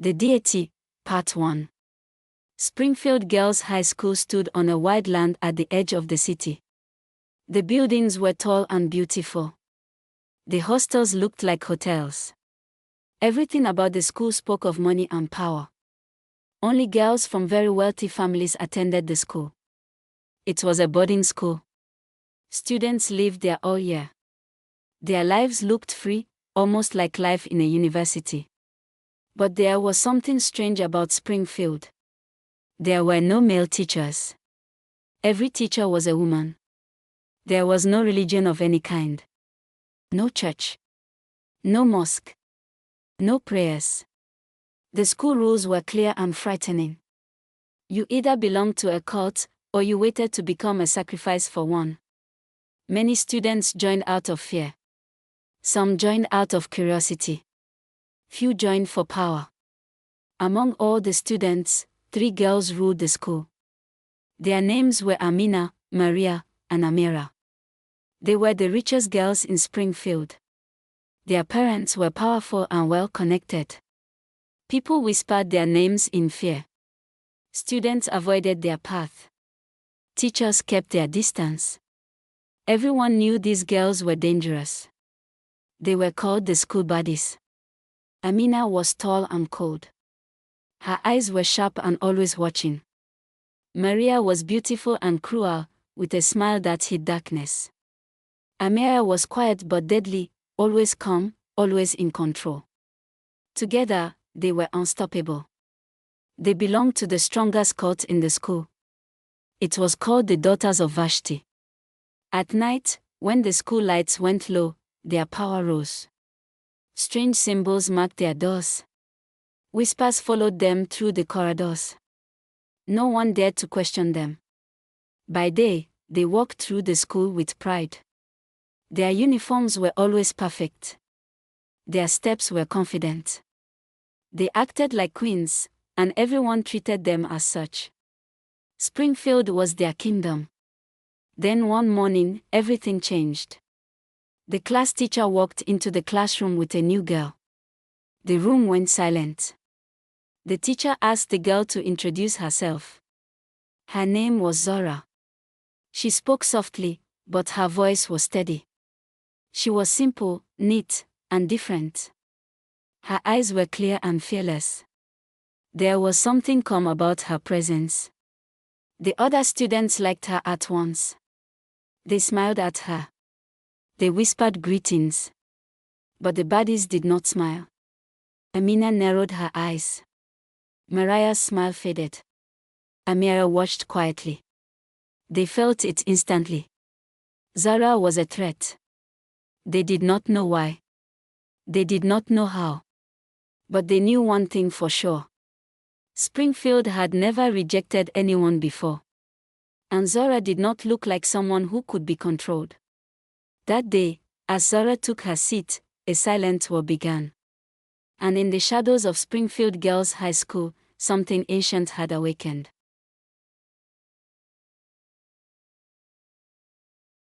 The Deity, Part 1. Springfield Girls High School stood on a wide land at the edge of the city. The buildings were tall and beautiful. The hostels looked like hotels. Everything about the school spoke of money and power. Only girls from very wealthy families attended the school. It was a boarding school. Students lived there all year. Their lives looked free, almost like life in a university. But there was something strange about Springfield. There were no male teachers. Every teacher was a woman. There was no religion of any kind. No church. No mosque. No prayers. The school rules were clear and frightening. You either belonged to a cult, or you waited to become a sacrifice for one. Many students joined out of fear. Some joined out of curiosity. Few joined for power. Among all the students, 3 girls ruled the school. Their names were Amina, Maria, and Amira. They were the richest girls in Springfield. Their parents were powerful and well-connected. People whispered their names in fear. Students avoided their path. Teachers kept their distance. Everyone knew these girls were dangerous. They were called the school baddies. Amina was tall and cold. Her eyes were sharp and always watching. Maria was beautiful and cruel, with a smile that hid darkness. Amira was quiet but deadly, always calm, always in control. Together, they were unstoppable. They belonged to the strongest cult in the school. It was called the Daughters of Vashti. At night, when the school lights went low, their power rose. Strange symbols marked their doors. Whispers followed them through the corridors. No one dared to question them. By day, they walked through the school with pride. Their uniforms were always perfect. Their steps were confident. They acted like queens, and everyone treated them as such. Springfield was their kingdom. Then one morning, everything changed. The class teacher walked into the classroom with a new girl. The room went silent. The teacher asked the girl to introduce herself. Her name was Zora. She spoke softly, but her voice was steady. She was simple, neat, and different. Her eyes were clear and fearless. There was something calm about her presence. The other students liked her at once. They smiled at her. They whispered greetings. But the baddies did not smile. Amina narrowed her eyes. Mariah's smile faded. Amira watched quietly. They felt it instantly. Zara was a threat. They did not know why. They did not know how. But they knew one thing for sure. Springfield had never rejected anyone before. And Zora did not look like someone who could be controlled. That day, as Zora took her seat, a silent war began. And in the shadows of Springfield Girls High School, something ancient had awakened.